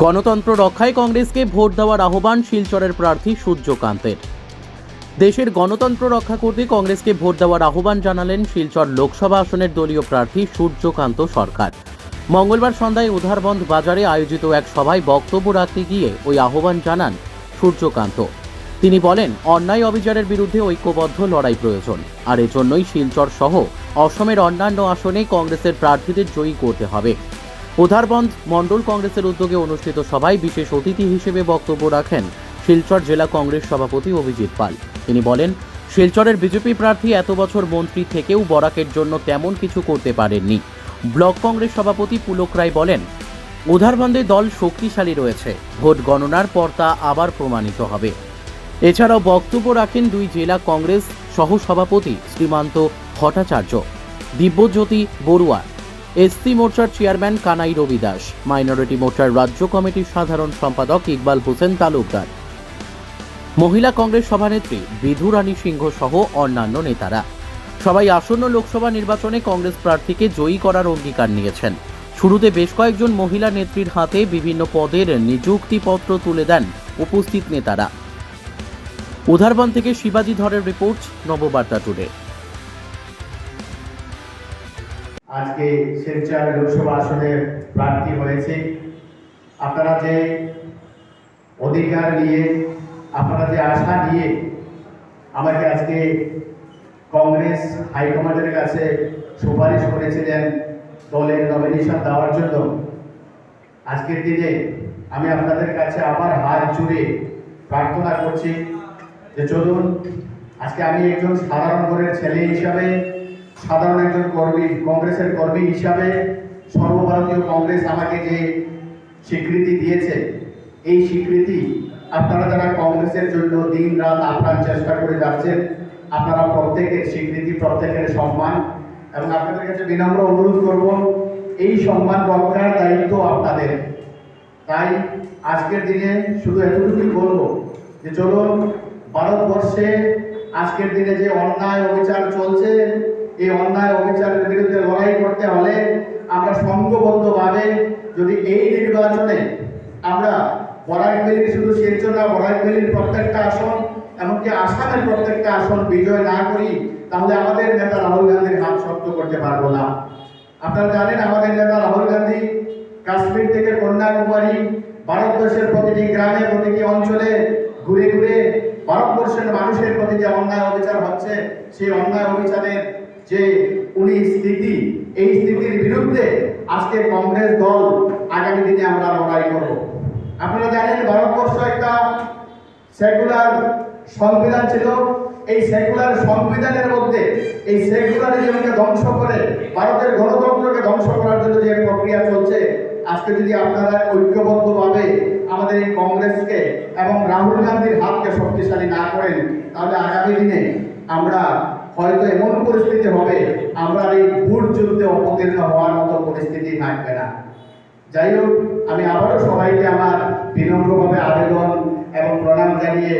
গণতন্ত্র রক্ষায় কংগ্রেসকে ভোট দেওয়ার আহ্বান শিলচরের প্রার্থী সূর্যকান্তের। দেশের গণতন্ত্র রক্ষা করতে কংগ্রেসকে ভোট দেওয়ার আহ্বান জানালেন শিলচর লোকসভা আসনের দলীয় প্রার্থী সূর্যকান্ত সরকার। মঙ্গলবার সন্ধ্যায় উধারবন্দ বাজারে আয়োজিত এক সভায় বক্তব্য রাখতে গিয়ে ওই আহ্বান জানান সূর্যকান্ত। তিনি বলেন, অন্যায় অবিচারের বিরুদ্ধে ঐক্যবদ্ধ লড়াই প্রয়োজন, আর এজন্যই শিলচর সহ অসমের অন্যান্য আসনে কংগ্রেসের প্রার্থীদের জয়ী করতে হবে। উধারবন্দ মণ্ডল কংগ্রেসের উদ্যোগে অনুষ্ঠিত সভায় বিশেষ অতিথি হিসেবে বক্তব্য রাখেন শিলচর জেলা কংগ্রেস সভাপতি অভিজিৎ পাল। তিনি বলেন, শিলচরের বিজেপি প্রার্থী এত বছর মন্ত্রী থেকেও বরাকের জন্য তেমন কিছু করতে পারেননি। ব্লক কংগ্রেস সভাপতি পুলক রায় বলেন, উধারবন্দে দল শক্তিশালী রয়েছে, ভোট গণনার পর তা আবার প্রমাণিত হবে। এছাড়াও বক্তব্য রাখেন দুই জেলা কংগ্রেস সহসভাপতি শ্রীমান্ত ভট্টাচার্য, দিব্যজ্যোতি বড়ুয়া, এসসি মোর্চার চেয়ারম্যান কানাই রবি দাস, মাইনরিটি মোর্চার রাজ্য কমিটির সাধারণ সম্পাদক ইকবাল হোসেন তালুকদার, মহিলা কংগ্রেস সভানেত্রী বিধু রানী সিংহ সহ অন্যান্য নেতারা। সবাই আসন্ন লোকসভা নির্বাচনে কংগ্রেস প্রার্থীকে জয়ী করার অঙ্গীকার নিয়েছেন। শুরুতে বেশ কয়েকজন মহিলা নেত্রীর হাতে বিভিন্ন পদের নিযুক্তিপত্র তুলে দেন উপস্থিত নেতারা। উধারবন্দ থেকে শিবাজি ধরের রিপোর্ট, নববার্তা টুডে। আজকে শিলচর লোকসভা আসনে প্রার্থী হয়েছে। আপনারা যে অধিকার নিয়ে, আপনারা যে আশা নিয়ে আমাকে আজকে কংগ্রেস হাইকমান্ডের কাছে সুপারিশ করেছিলেন দলের নমিনেশন দেওয়ার জন্য, আজকের দিনে আমি আপনাদের কাছে আবার হাত জুড়ে প্রার্থনা করছি যে চলুন, আজকে আমি একজন সাধারণ ঘরের ছেলে হিসাবে, সাধারণ একজন কর্মী, কংগ্রেসের কর্মী হিসাবে সর্বভারতীয় কংগ্রেস আমাকে যে স্বীকৃতি দিয়েছে, এই স্বীকৃতি আপনারা যারা কংগ্রেসের জন্য দিন রাত আপ্রাণ চেষ্টা করে যাচ্ছেন, আপনারা প্রত্যেকের স্বীকৃতি, প্রত্যেকের সম্মান, এবং আপনাদের কাছে বিনম্র অনুরোধ করব, এই সম্মান রক্ষার দায়িত্ব আপনাদের। তাই আজকের দিনে শুধু এতটুকুই বলবো যে চলুন, ভারতবর্ষে আজকের দিনে যে অন্যায় অবিচার চলছে, এই অন্যায় অবিচারের বিরুদ্ধে লড়াই করতে হলে আমরা সংঘবদ্ধভাবে যদি এই নির্বাচনে আমরা বরাকভ্যালির, শুধু শিলচর না, বরাকভ্যালির প্রত্যেকটা আসন, এমনকি আসামের প্রত্যেকটা আসন বিজয় না করি, তাহলে আমাদের নেতা রাহুল গান্ধীর হাত শক্ত করতে পারবো না। আপনারা জানেন, আমাদের নেতা রাহুল গান্ধী কাশ্মীর থেকে কন্যাকুমারী, ভারতবর্ষের প্রতিটি গ্রামে, প্রতিটি অঞ্চলে ঘুরে ঘুরে ভারতবর্ষের মানুষের প্রতি যে অন্যায় অবিচার হচ্ছে, সেই অন্যায় অবিচারের যে উনি স্থিতি, এই স্থিতির বিরুদ্ধে আজকে কংগ্রেস দল আগামী দিনে আমরা লড়াই করব। আপনারা জানেন, ভারতবর্ষ একটা সেকুলার সংবিধান ছিল। এই সেকুলার সংবিধানের মধ্যে এই সেকুলারিজমকে ধ্বংস করে ভারতের গণতন্ত্রকে ধ্বংস করার জন্য যে প্রক্রিয়া চলছে, আজকে যদি আপনারা ঐক্যবদ্ধভাবে আমাদের এই কংগ্রেসকে এবং রাহুল গান্ধীর হাতকে শক্তিশালী না করেন, তাহলে আগামী দিনে আমরা হয়তো এমন পরিস্থিতি হবে, আমরা এই ভোট যুদ্ধে অবতীর্ণ হওয়ার মতো পরিস্থিতি থাকবে না। যাই হোক, আমি আবারও সবাইকে আমার বিনম্রভাবে আবেদন এবং প্রণাম জানিয়ে